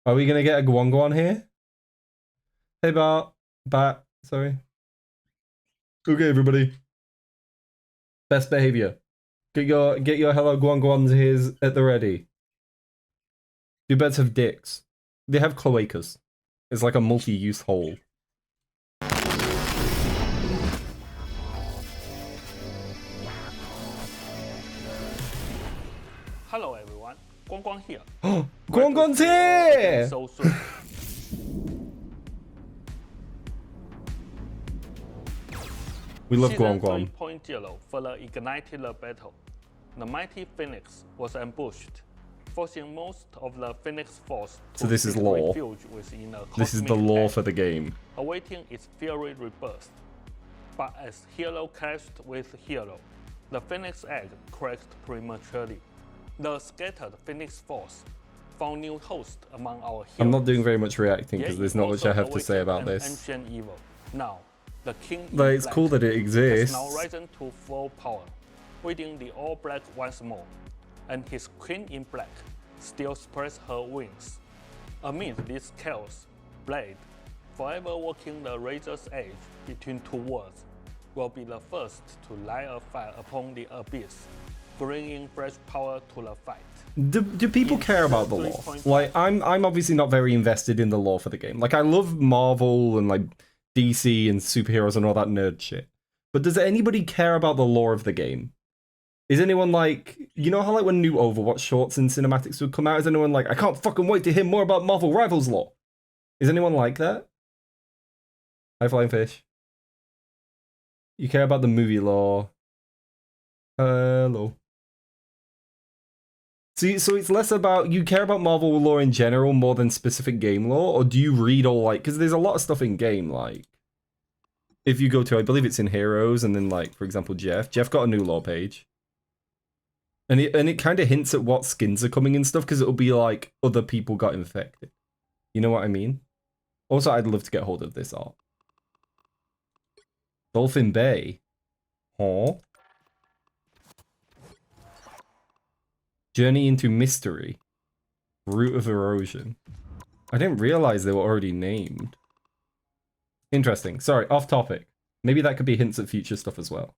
Are we gonna get a Guan here? Hey Bat, sorry. Okay, everybody. Best behavior. Get your hello Guans here at the ready. Your beds have dicks. They have cloacas. It's like a multi-use hole. Hello everyone, Guan here. Guan's here! So soon. We love Season Guan. 3.0 further ignited the battle. The mighty Phoenix was ambushed, forcing most of the Phoenix force to this is lore. refuge within a This is the lore for the game. awaiting its fiery rebirth. But as hero clashed with hero, the Phoenix egg cracked prematurely. The scattered Phoenix force found new host among our heroes. I'm not doing very much reacting because Yet there's it not much I also have to say about awakened this. an ancient evil. Now, the king in Like, it's black cool that it has exists. now risen to full power, wielding the all black once more, and his queen in black still spreads her wings. Amid this chaos, Blade, forever walking the razor's edge between two worlds, will be the first to light a fire upon the abyss, bringing fresh power to the fight. Do people care about the lore? Like, I'm obviously not very invested in the lore for the game. Like, I love Marvel and like DC and superheroes and all that nerd shit. But does anybody care about the lore of the game? Is anyone like, you know how like when new Overwatch shorts and cinematics would come out, is anyone like, I can't fucking wait to hear more about Marvel Rivals lore? Is anyone like that? Hi, Flying Fish. You care about the movie lore. Hello. See, so it's less about, you care about Marvel lore in general more than specific game lore, or do you read all like, because there's a lot of stuff in game, like, if you go to, I believe it's in Heroes, and then like, for example, Jeff got a new lore page. And it kind of hints at what skins are coming and stuff, because it'll be like, other people got infected. You know what I mean? Also, I'd love to get hold of this art. Dolphin Bay. Huh? Journey into Mystery. Root of Erosion. I didn't realize they were already named. Interesting. Sorry, off topic. Maybe that could be hints at future stuff as well.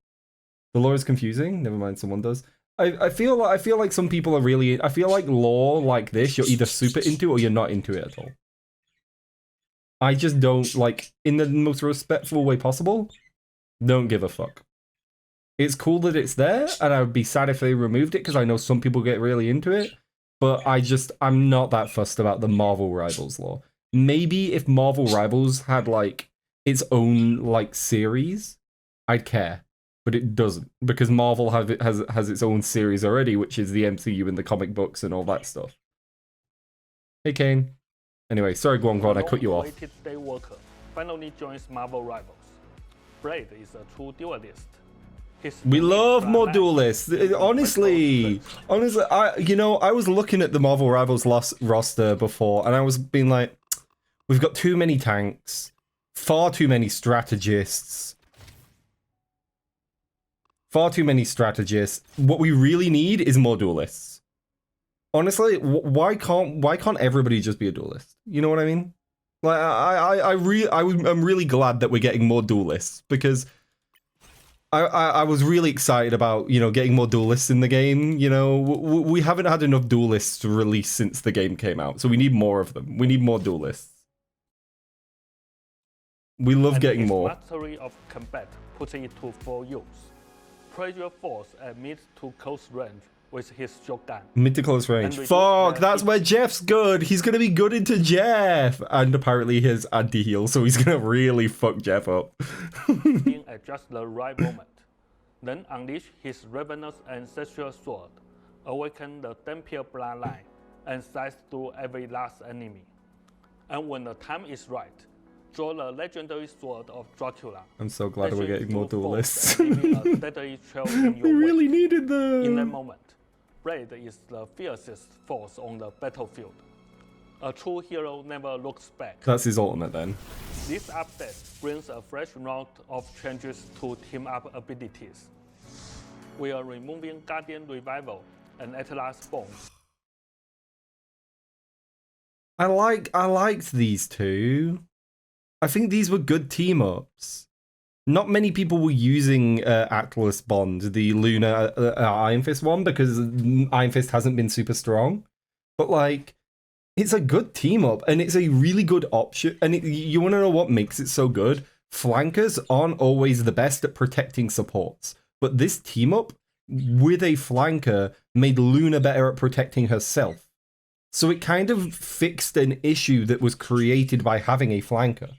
The lore is confusing. Never mind, someone does. I feel like some people are really... I feel like lore like this, you're either super into or you're not into it at all. I just don't, like, in the most respectful way possible, don't give a fuck. It's cool that it's there, and I would be sad if they removed it, because I know some people get really into it, but I'm not that fussed about the Marvel Rivals lore. Maybe if Marvel Rivals had, like, its own, like, series, I'd care. But it doesn't, because Marvel has its own series already, which is the MCU and the comic books and all that stuff. Hey, Kane. Anyway, sorry, Guan, I cut you off. Day worker finally joins Marvel Rivals. Blade is a true duelist. We love more duelists. Honestly, I was looking at the Marvel Rivals roster before, and I was being like, we've got too many tanks, far too many strategists. What we really need is more duelists. Honestly, why can't everybody just be a duelist? You know what I mean? Like, I'm really glad that we're getting more duelists, because I was really excited about, you know, getting more duelists in the game. You know, we haven't had enough duelists to release since the game came out, so we need more of them. We need more duelists. We love getting more. Mastery of combat puts it to full use. Pressure force at mid to close range with his shotgun. Mid to close range. Fuck, that's where Jeff's good. He's gonna be good into Jeff. And apparently his anti-heal, so he's gonna really fuck Jeff up. At just the right moment. Then unleash his ravenous ancestral sword, awaken the Dampier bloodline, and slice through every last enemy. And when the time is right, draw the legendary sword of Dracula. I'm so glad we're getting more duelists. We really needed them. In that moment, Blade is the fiercest force on the battlefield. A true hero never looks back. That's his ultimate then. This update brings a fresh round of changes to team-up abilities. We are removing Guardian Revival and Atlas Bomb. I liked these two. I think these were good team-ups. Not many people were using Atlas Bond, the Luna Iron Fist one, because Iron Fist hasn't been super strong. But, like, it's a good team-up, and it's a really good option. And you want to know what makes it so good? Flankers aren't always the best at protecting supports. But this team-up with a flanker made Luna better at protecting herself. So it kind of fixed an issue that was created by having a flanker.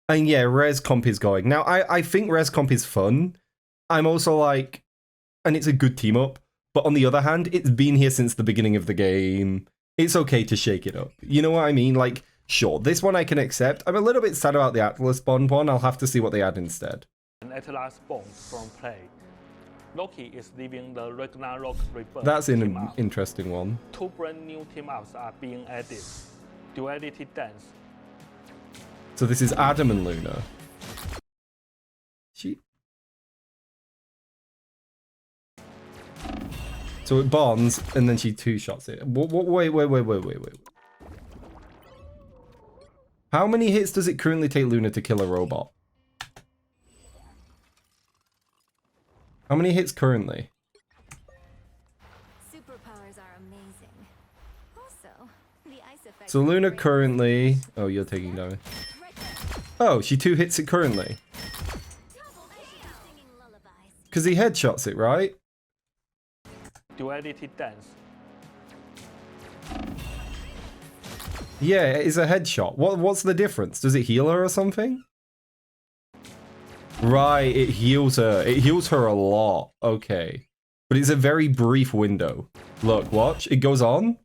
And yeah, Res Comp is going. Now, I think Res Comp is fun. I'm also like, and it's a good team up. But on the other hand, it's been here since the beginning of the game. It's okay to shake it up. You know what I mean? Like, sure, this one I can accept. I'm a little bit sad about the Atlas Bond one. I'll have to see what they add instead. An Atlas Bond from play. Loki is leaving the Ragnarok Rebirth. That's an interesting one. 2 brand new team-ups are being added. Duality Dance. So this is Adam and Luna. So it bonds, and then she two-shots it. Wait. How many hits does it currently take Luna to kill a robot? How many hits currently? Superpowers are amazing. Also, the ice effect. So Luna currently... Oh, you're taking damage. Oh, she 2 hits it currently. Because he headshots it, right? Duality Dance. Yeah, it's a headshot. What's the difference? Does it heal her or something? Right, it heals her. It heals her a lot. Okay. But it's a very brief window. Look, watch. It goes on.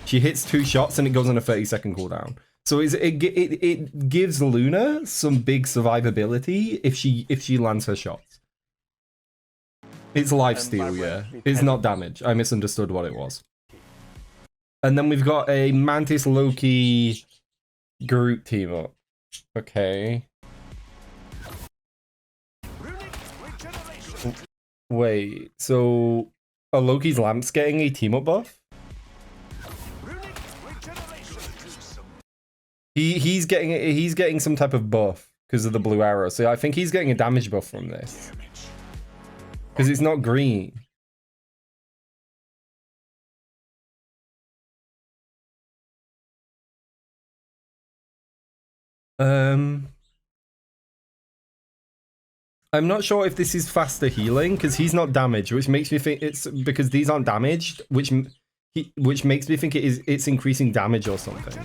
She hits 2 shots and it goes on a 30-second cooldown. So it gives Luna some big survivability if she lands her shots. It's lifesteal, yeah. It's not damage. I misunderstood what it was. And then we've got a Mantis Loki Groot team up. Okay. Wait, so are Loki's lamps getting a team up buff? He's getting some type of buff because of the blue arrow. So I think he's getting a damage buff from this. Because it's not green. I'm not sure if this is faster healing because he's not damaged, which makes me think it's because these aren't damaged, which makes me think it's increasing damage or something.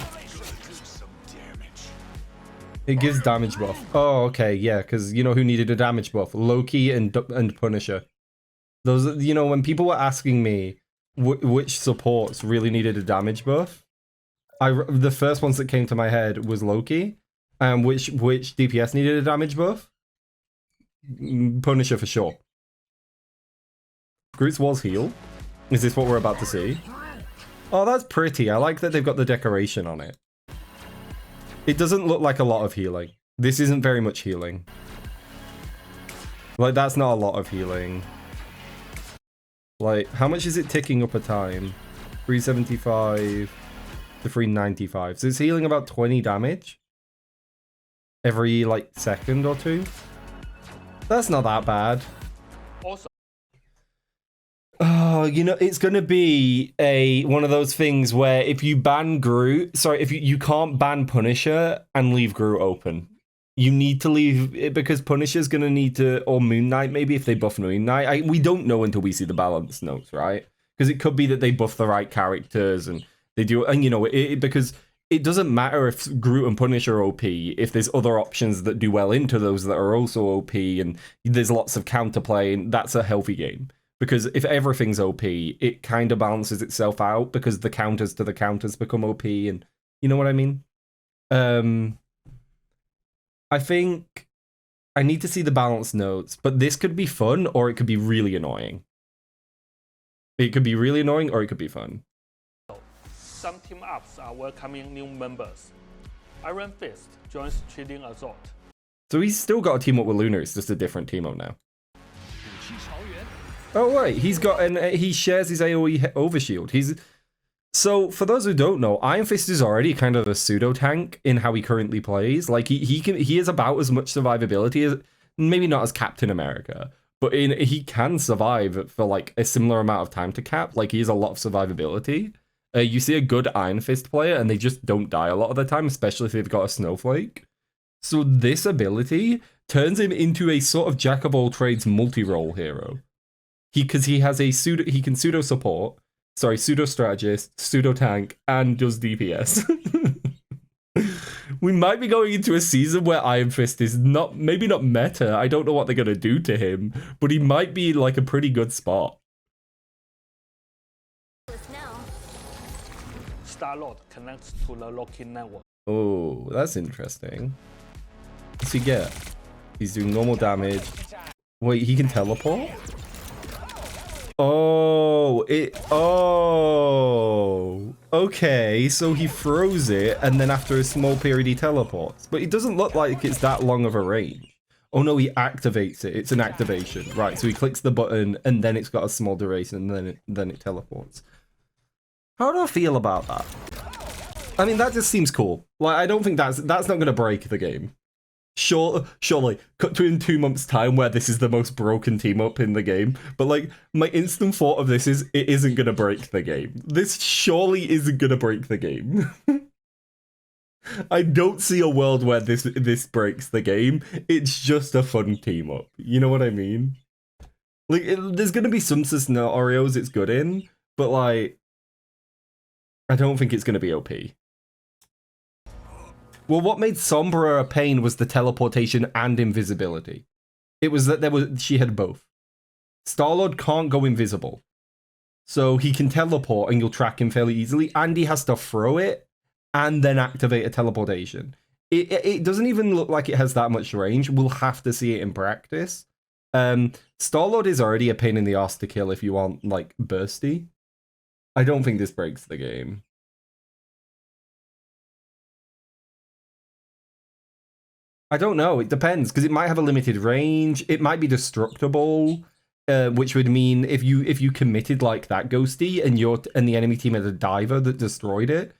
It gives damage buff. Oh, okay, yeah, because you know who needed a damage buff? Loki and Punisher. Those, you know, when people were asking me which supports really needed a damage buff, the first ones that came to my head was Loki, and which DPS needed a damage buff. Punisher for sure. Groot's was heal. Is this what we're about to see? Oh, that's pretty. I like that they've got the decoration on it. It doesn't look like a lot of healing. This isn't very much healing. Like, that's not a lot of healing. Like, how much is it ticking up a time? 375 to 395. So it's healing about 20 damage every, like, second or two. That's not that bad. Also, oh, you know, it's gonna be one of those things where if you ban Groot, sorry, if you can't ban Punisher and leave Groot open. You need to leave it because Punisher's gonna need to, or Moon Knight maybe if they buff Moon Knight. We don't know until we see the balance notes, right? Because it could be that they buff the right characters and they do, and you know, because it doesn't matter if Groot and Punisher are OP, if there's other options that do well into those that are also OP, and there's lots of counterplay, and that's a healthy game. Because if everything's OP, it kind of balances itself out, because the counters to the counters become OP, and you know what I mean? I think I need to see the balance notes, but this could be fun, or it could be really annoying. It could be really annoying, or it could be fun. some team-ups are welcoming new members. Iron Fist joins Trading Assault. So he's still got a team up with Luna, it's just a different team up now. Oh wait, he's got he shares his AoE overshield. So, for those who don't know, Iron Fist is already kind of a pseudo tank in how he currently plays. Like he is about as much survivability as, maybe not as Captain America, but he can survive for like a similar amount of time to Cap. Like he has a lot of survivability. You see a good Iron Fist player, and they just don't die a lot of the time, especially if they've got a snowflake. So this ability turns him into a sort of jack of all trades multi-role hero. Because he has a he can pseudo support. Sorry, pseudo strategist, pseudo tank, and does DPS. We might be going into a season where Iron Fist is maybe not meta. I don't know what they're gonna do to him, but he might be like a pretty good spot. Star-Lord connects to the locking network. Oh, that's interesting. What's he get? He's doing normal damage. Wait, he can teleport? Oh, okay, so he throws it, and then after a small period he teleports. But it doesn't look like it's that long of a range. Oh no, he activates it. It's an activation. Right, so he clicks the button, and then it's got a small duration, and then it teleports. How do I feel about that? I mean, that just seems cool. Like, I don't think that's not going to break the game. Surely, cut to in 2 months' time where this is the most broken team up in the game. But like, my instant thought of this is, it isn't gonna break the game. This surely isn't gonna break the game. I don't see a world where this breaks the game. It's just a fun team up. You know what I mean? Like, there's gonna be some scenarios it's good in, but like, I don't think it's gonna be OP. Well, what made Sombra a pain was the teleportation and invisibility. It was that she had both. Star-Lord can't go invisible. So he can teleport and you'll track him fairly easily, and he has to throw it and then activate a teleportation. It doesn't even look like it has that much range. We'll have to see it in practice. Star-Lord is already a pain in the ass to kill if you want, like, bursty. I don't think this breaks the game. I don't know. It depends, because it might have a limited range. It might be destructible, which would mean if you committed like that ghosty and the enemy team had a diver that destroyed it,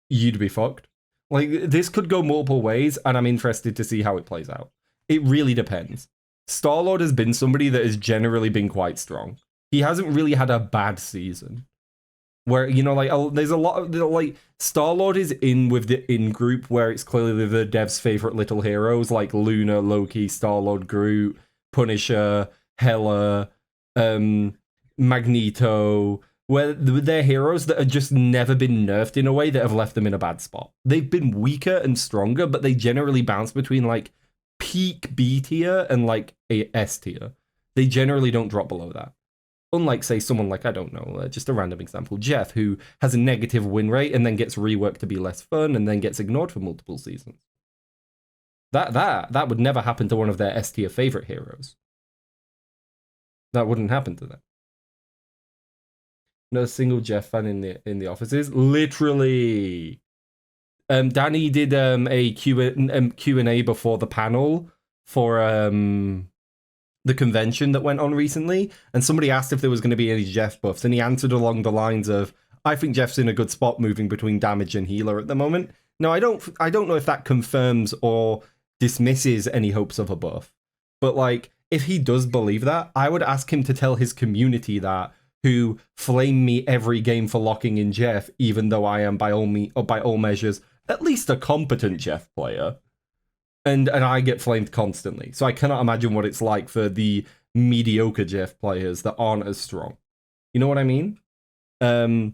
you'd be fucked. Like, this could go multiple ways, and I'm interested to see how it plays out. It really depends. Star-Lord has been somebody that has generally been quite strong. He hasn't really had a bad season. Where, you know, like, there's a lot of, like, Star-Lord is in with the in-group where it's clearly the devs' favorite little heroes, like Luna, Loki, Star-Lord, Groot, Punisher, Hela, Magneto, where they're heroes that have just never been nerfed in a way that have left them in a bad spot. They've been weaker and stronger, but they generally bounce between, like, peak B tier and, like, a S tier. They generally don't drop below that. Unlike, say, someone like, I don't know, just a random example, Jeff, who has a negative win rate and then gets reworked to be less fun and then gets ignored for multiple seasons. That would never happen to one of their S tier favorite heroes. That wouldn't happen to them. No single Jeff fan in the offices. Literally. Danny did a Q&A before the panel for the convention that went on recently, and somebody asked if there was going to be any Jeff buffs, and he answered along the lines of, I think Jeff's in a good spot moving between damage and healer at the moment. Now, I don't know if that confirms or dismisses any hopes of a buff, but like, if he does believe that, I would ask him to tell his community that, who flame me every game for locking in Jeff, even though I am by all measures at least a competent Jeff player. And I get flamed constantly. So I cannot imagine what it's like for the mediocre Jeff players that aren't as strong. You know what I mean? I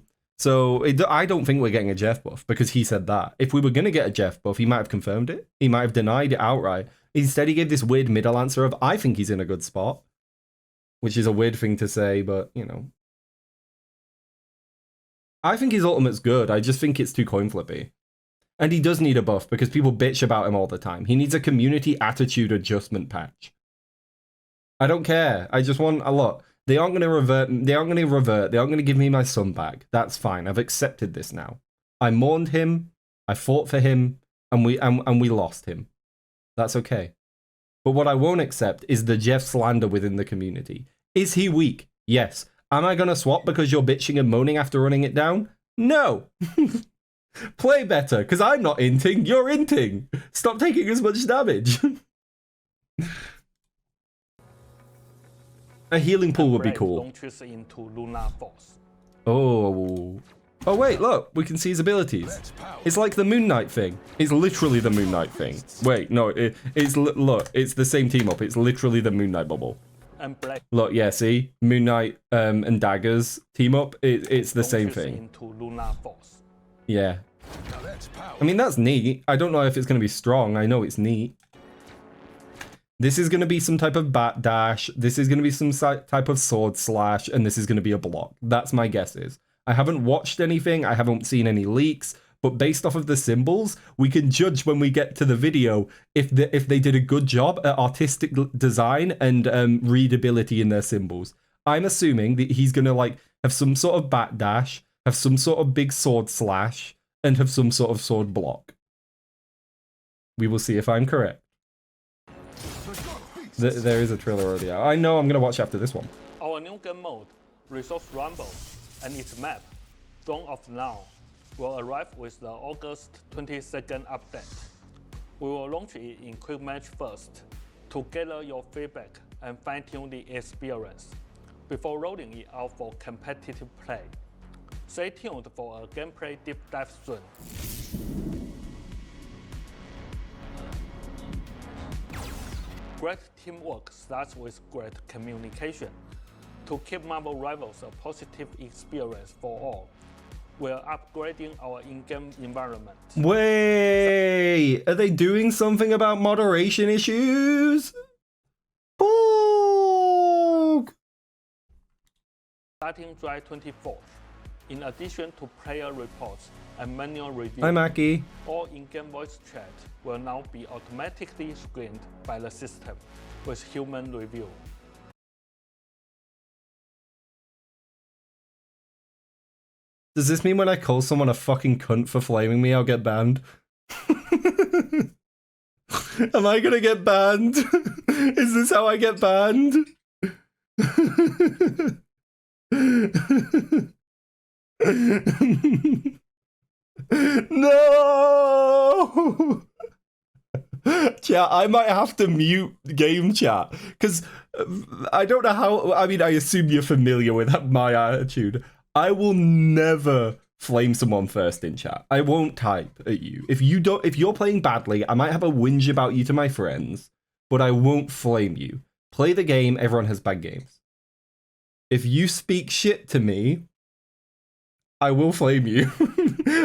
don't think we're getting a Jeff buff because he said that. If we were going to get a Jeff buff, he might have confirmed it. He might have denied it outright. Instead, he gave this weird middle answer of, I think he's in a good spot. Which is a weird thing to say, but, you know. I think his ultimate's good. I just think it's too coin flippy. And he does need a buff because people bitch about him all the time. He needs a community attitude adjustment patch. I don't care. I just want a lot. They aren't going to revert. They aren't going to give me my son back. That's fine. I've accepted this now. I mourned him. I fought for him, and we lost him. That's okay. But what I won't accept is the Jeff slander within the community. Is he weak? Yes. Am I going to swap because you're bitching and moaning after running it down? No. Play better, because I'm not inting, you're inting. Stop taking as much damage. A healing pool would be Blade cool. launches into Lunar Force. Oh. Oh wait, look, we can see his abilities. It's like the Moon Knight thing. It's literally the Moon Knight thing. Wait, no, look, it's the same team up. It's literally the Moon Knight bubble. And Blade Look, yeah, see? Moon Knight and Daggers team up. It's the same launches thing. into Lunar Force. Yeah. I mean, that's neat. I don't know if it's going to be strong. I know it's neat. This is going to be some type of bat dash. This is going to be some type of sword slash. And this is going to be a block. That's my guesses. I haven't watched anything. I haven't seen any leaks. But based off of the symbols, we can judge when we get to the video if they did a good job at artistic design and readability in their symbols. I'm assuming that he's going to like have some sort of bat dash, have some sort of big sword slash, and have some sort of sword block. We will see if I'm correct. There is a trailer already out. I know I'm going to watch after this one. Our new game mode, Resource Rumble, and its map, Dawn of Now, will arrive with the August 22nd update. We will launch it in quick match first to gather your feedback and fine-tune the experience before rolling it out for competitive play. Stay tuned for a gameplay deep dive soon. Great teamwork starts with great communication. To keep Marvel Rivals a positive experience for all, we're upgrading our in-game environment. Wait, are they doing something about moderation issues? Fuck! Starting July 24th, in addition to player reports and manual review, Hi, Mackie. all in-game voice chat will now be automatically screened by the system with human review. Does this mean when I call someone a fucking cunt for flaming me, I'll get banned? Am I gonna get banned? Is this how I get banned? No! Chat, I might have to mute game chat because I don't know how. I mean, I assume you're familiar with my attitude. I will never flame someone first in chat. I won't type at you. If you're playing badly, I might have a whinge about you to my friends, but I won't flame you. Play the game. Everyone has bad games. If you speak shit to me, I will flame you.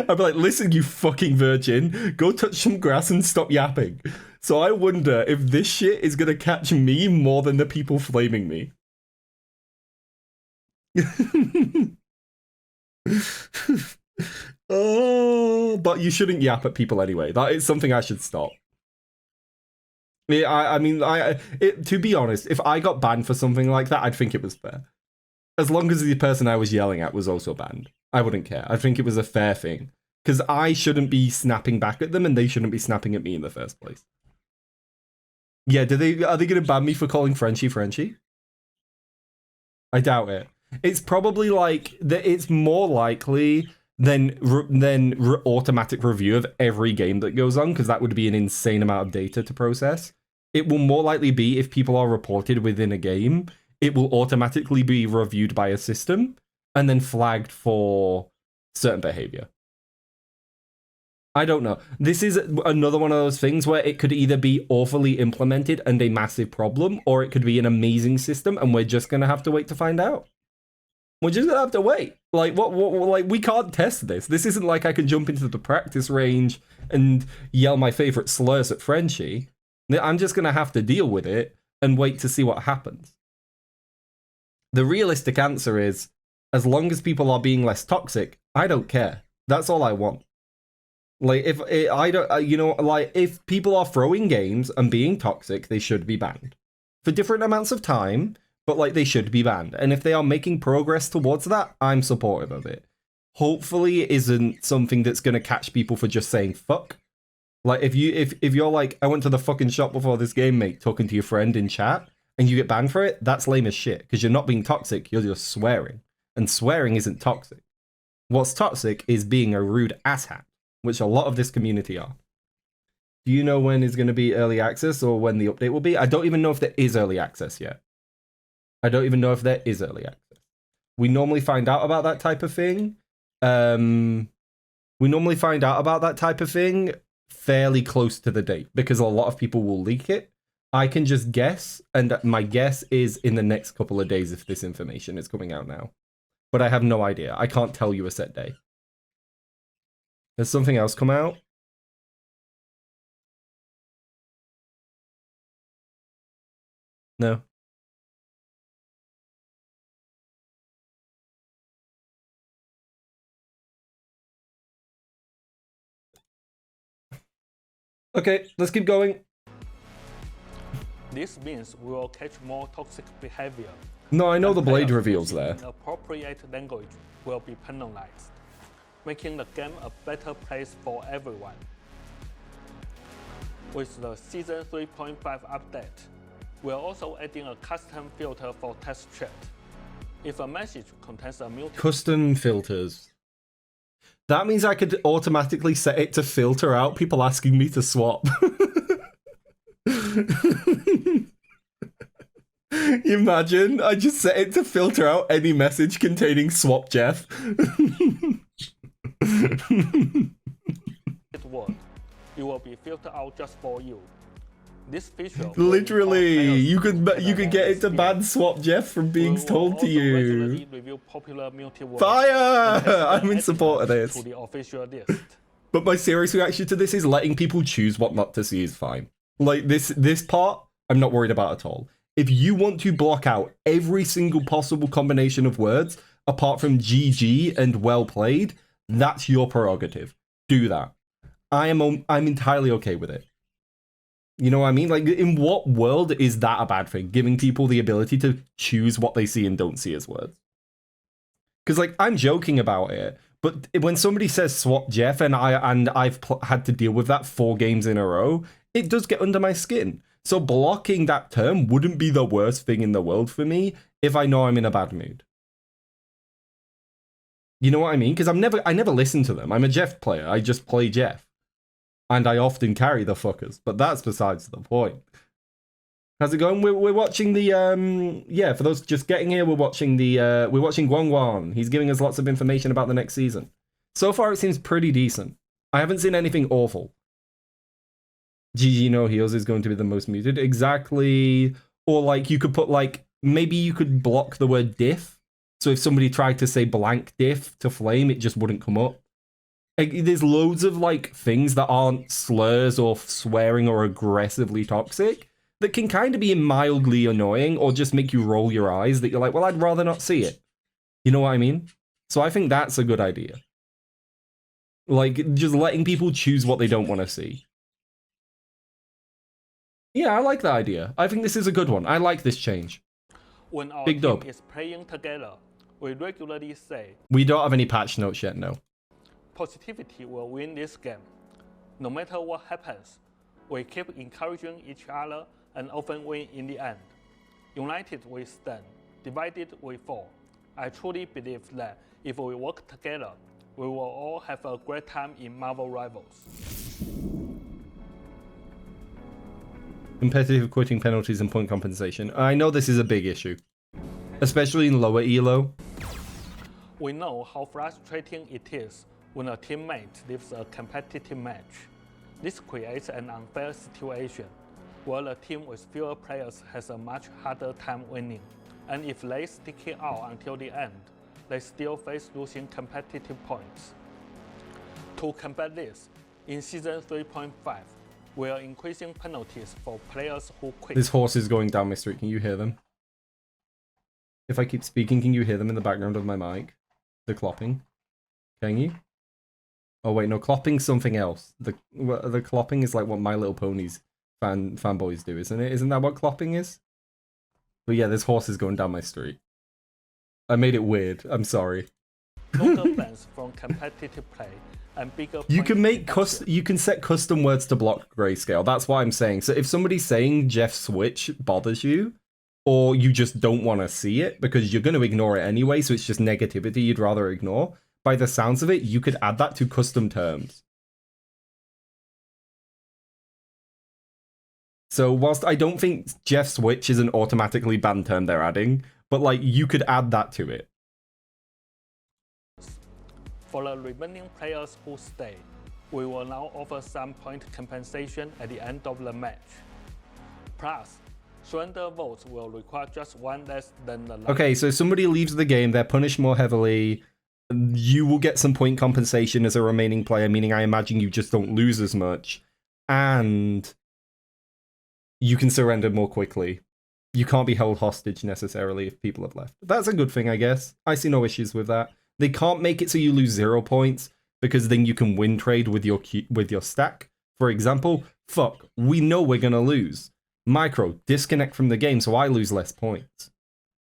I'll be like, listen, you fucking virgin, go touch some grass and stop yapping. So I wonder if this shit is gonna catch me more than the people flaming me. Oh, but you shouldn't yap at people anyway. That is something I should stop. I mean, to be honest, if I got banned for something like that, I'd think it was fair. As long as the person I was yelling at was also banned, I wouldn't care. I think it was a fair thing. Because I shouldn't be snapping back at them and they shouldn't be snapping at me in the first place. Yeah, are they going to ban me for calling Frenchie? I doubt it. It's probably like that. It's more likely than automatic review of every game that goes on, because that would be an insane amount of data to process. It will more likely be if people are reported within a game, it will automatically be reviewed by a system and then flagged for certain behavior. I don't know. This is another one of those things where it could either be awfully implemented and a massive problem, or it could be an amazing system and we're just going to have to wait to find out. We're just going to have to wait. Like, like, we can't test this. This isn't like I can jump into the practice range and yell my favorite slurs at Frenchie. I'm just going to have to deal with it and wait to see what happens. The realistic answer is, as long as people are being less toxic, I don't care. That's all I want. Like, if I don't, you know, like, if people are throwing games and being toxic, they should be banned for different amounts of time, but like, they should be banned. And if they are making progress towards that, I'm supportive of it. Hopefully, it isn't something that's going to catch people for just saying fuck. Like, if you're like, I went to the fucking shop before this game, mate, talking to your friend in chat, and you get banned for it, that's lame as shit, because you're not being toxic, you're just swearing. And swearing isn't toxic. What's toxic is being a rude asshat, which a lot of this community are. Do you know when is going to be early access or when the update will be? I don't even know if there is early access yet. I don't even know if there is early access. We normally find out about that type of thing. Fairly close to the date because a lot of people will leak it. I can just guess, and my guess is in the next couple of days if this information is coming out now. But I have no idea. I can't tell you a set day. Has something else come out? No. Okay, let's keep going. This means we will catch more toxic behavior. No, I know And the blade players reveal's using there. Inappropriate language will be penalized, making the game a better place for everyone. With the Season 3.5 update, we're also adding a custom filter for text chat. If a message contains a muted Custom filters. That means I could automatically set it to filter out people asking me to swap. Imagine, I just set it to filter out any message containing swap Jeff. word, it will be filtered out just for you. This feature will Literally, empower you players could with get it to experience. ban swap Jeff from being We will told to also you. regularly review popular multi-words Fire! and test I'm them in support of adding this. to the official list. But my serious reaction to this is letting people choose what not to see is fine. Like this part, I'm not worried about at all. If you want to block out every single possible combination of words, apart from GG and well played, that's your prerogative. Do that. I'm entirely okay with it. You know what I mean? Like, in what world is that a bad thing? Giving people the ability to choose what they see and don't see as words. Because, like, I'm joking about it, but when somebody says swap Jeff and I've had to deal with that 4 games in a row, it does get under my skin. So blocking that term wouldn't be the worst thing in the world for me if I know I'm in a bad mood. You know what I mean? Because I never listen to them. I'm a Jeff player. I just play Jeff. And I often carry the fuckers. But that's besides the point. How's it going? We're watching the yeah, for those just getting here, we're watching Guangguan. He's giving us lots of information about the next season. So far it seems pretty decent. I haven't seen anything awful. GG no heals is going to be the most muted. Exactly. Or like you could put like, maybe you could block the word diff. So if somebody tried to say blank diff to flame, it just wouldn't come up. Like, there's loads of like things that aren't slurs or swearing or aggressively toxic that can kind of be mildly annoying or just make you roll your eyes that you're like, well, I'd rather not see it. You know what I mean? So I think that's a good idea. Like, just letting people choose what they don't want to see. Yeah, I like that idea. I think this is a good one. I like this change. When our Big team dub. is playing together, we regularly say, We don't have any patch notes yet, no. positivity will win this game. No matter what happens, we keep encouraging each other and often win in the end. United we stand, divided we fall. I truly believe that if we work together, we will all have a great time in Marvel Rivals. Competitive quitting penalties and point compensation. I know this is a big issue. Especially in lower elo. We know how frustrating it is when a teammate leaves a competitive match. This creates an unfair situation, where a team with fewer players has a much harder time winning, and if they stick it out until the end, they still face losing competitive points. To combat this, in Season 3.5, we are increasing penalties for players who quit. This horse is going down my street. Can you hear them? If I keep speaking, can you hear them in the background of my mic? The clopping. Can you? Oh wait, no, clopping's something else. The clopping is like what My Little Ponies fanboys do, isn't it? Isn't that what clopping is? But yeah, this horse is going down my street. I made it weird. I'm sorry. Longer bans from competitive play and bigger. You point can make deduction. you can set custom words to block grayscale. That's what I'm saying. So if somebody's saying Jeff Switch bothers you, or you just don't want to see it because you're going to ignore it anyway, so it's just negativity you'd rather ignore, by the sounds of it, you could add that to custom terms. So whilst I don't think Jeff Switch is an automatically banned term they're adding, but like you could add that to it. For the remaining players who stay, we will now offer some point compensation at the end of the match. Plus, surrender votes will require just one less than the last. Okay, so if somebody leaves the game, they're punished more heavily. You will get some point compensation as a remaining player, meaning I imagine you just don't lose as much. And you can surrender more quickly. You can't be held hostage necessarily if people have left. That's a good thing, I guess. I see no issues with that. They can't make it so you lose 0 points, because then you can win trade with your stack. For example, fuck, we know we're gonna lose. Micro, disconnect from the game so I lose less points.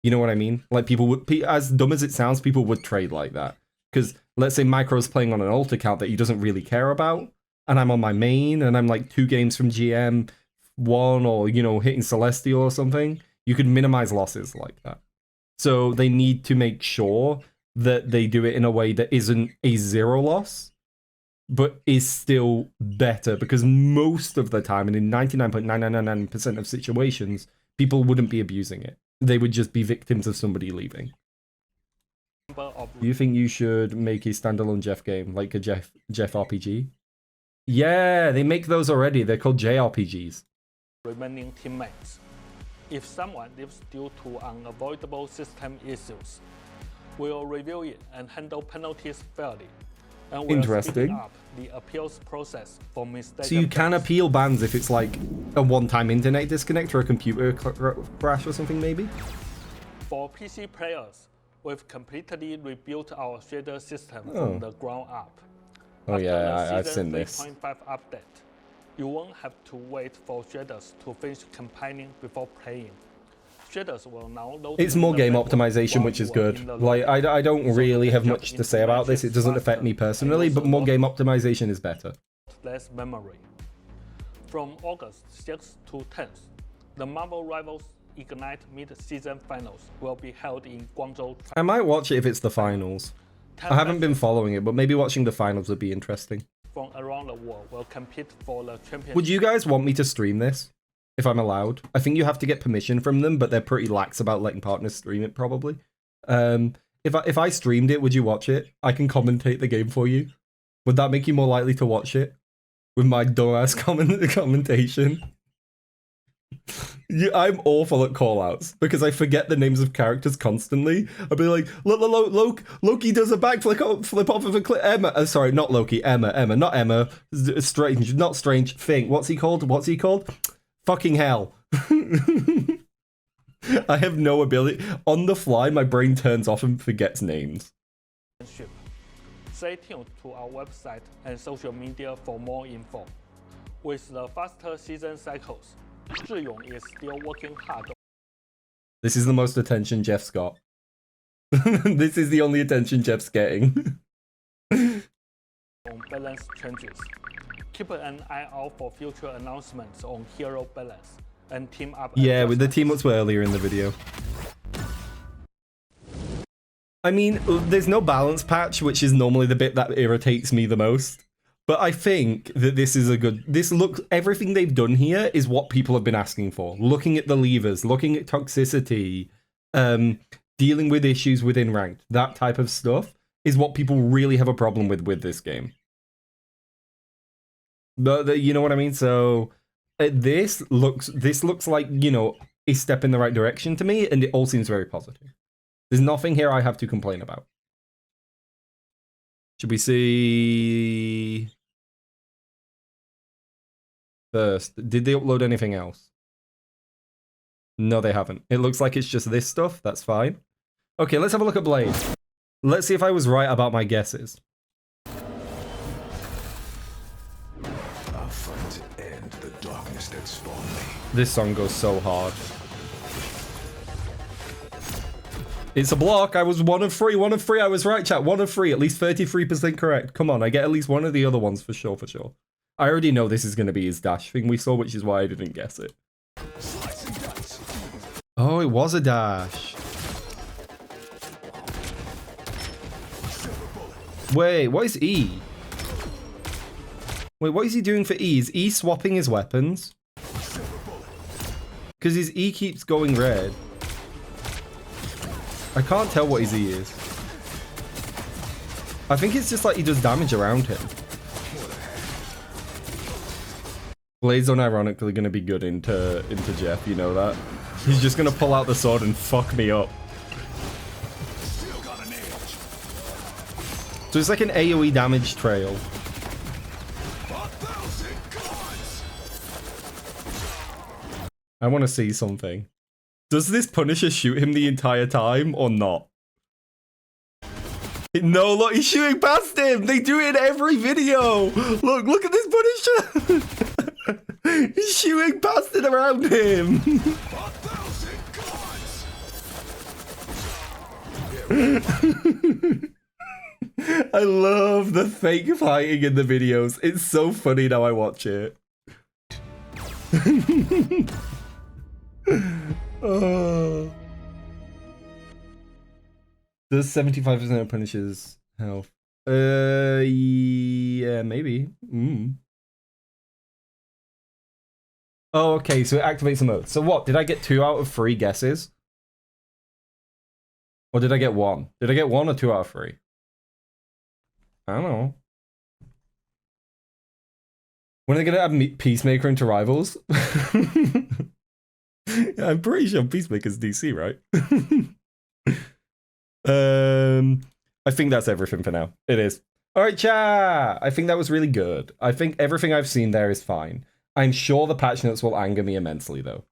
You know what I mean? Like people would, as dumb as it sounds, people would trade like that. Because let's say Micro's playing on an alt account that he doesn't really care about, and I'm on my main, and I'm like 2 games from GM, 1, or, you know, hitting Celestial or something. You could minimize losses like that. So they need to make sure that they do it in a way that isn't a 0 loss, but is still better, because most of the time, and in 99.999% of situations, people wouldn't be abusing it. They would just be victims of somebody leaving. Do you think you should make a standalone Jeff game, like a Jeff RPG? Yeah, they make those already. They're called JRPGs. Remaining teammates. If someone leaves due to unavoidable system issues, we'll review it and handle penalties fairly. And we'll speed up the appeals process for mistakes. So you can appeal bans if it's like a one-time internet disconnect or a computer crash or something, maybe? For PC players, we've completely rebuilt our shader system from the ground up. Oh yeah, I've seen this. After the Season 3.5 update, you won't have to wait for shaders to finish compiling before playing. Shaders will now load. It's more game optimization, which is good. Like, I don't really have much to say about this. It doesn't affect me personally, but more game optimization is better. Less memory. From August 6th to 10th, the Marvel Rivals Ignite Mid-Season Finals will be held in Guangzhou. I might watch it if it's the finals. I haven't been following it, but maybe watching the finals would be interesting. From around the world will compete for the championship. Would you guys want me to stream this? If I'm allowed? I think you have to get permission from them, but they're pretty lax about letting partners stream it, probably. If I streamed it, would you watch it? I can commentate the game for you. Would that make you more likely to watch it? With my dumbass commentation? I'm awful at callouts because I forget the names of characters constantly. I'll be like, Loki does a backflip flip off of a cliff. Emma, sorry, not Loki. Emma, not Emma. Strange, not Strange. Thing. What's he called? Fucking hell. I have no ability. On the fly, my brain turns off and forgets names. Stay tuned to our website and social media for more info. With the faster season cycles, Zhiyong is still working hard. This is the most attention Jeff's got. This is the only attention Jeff's getting. On balance changes. Keep an eye out for future announcements on hero balance and team up. Yeah, with the team ups were earlier in the video. I mean, there's no balance patch, which is normally the bit that irritates me the most. But I think that this is a good... everything they've done here is what people have been asking for. Looking at the levers, looking at toxicity, dealing with issues within ranked, that type of stuff is what people really have a problem with this game. You know what I mean? So this looks like, you know, a step in the right direction to me, and it all seems very positive. There's nothing here I have to complain about. Should we see first? Did they upload anything else? No, they haven't. It looks like it's just this stuff. That's fine. Okay, let's have a look at Blade. Let's see if I was right about my guesses. This song goes so hard. It's a block. I was 1 of 3. 1 of 3. I was right, chat. 1 of 3. At least 33% correct. Come on, I get at least one of the other ones for sure, I already know this is going to be his dash thing we saw, which is why I didn't guess it. Oh, it was a dash. Wait, what is E? Wait, what is he doing for E? Is E swapping his weapons? Because his E keeps going red. I can't tell what his E is. I think it's just like he does damage around him. Blade's unironically going to be good into Jeff, you know that? He's just going to pull out the sword and fuck me up. So it's like an AoE damage trail. I want to see something. Does this Punisher shoot him the entire time or not? No, look, he's shooting past him. They do it in every video. Look at this Punisher. He's shooting past it around him. I love the fake fighting in the videos. It's so funny now I watch it. Oh. Does 75% of Punisher's health? Yeah, maybe. Oh, okay, so it activates the mode. So what? Did I get 2 out of 3 guesses? Or did I get 1? Did I get 1 or 2 out of 3? I don't know. When are they gonna add Peacemaker into Rivals? I'm pretty sure Peacemaker's DC, right? I think that's everything for now. It is. Alright, chat! I think that was really good. I think everything I've seen there is fine. I'm sure the patch notes will anger me immensely, though.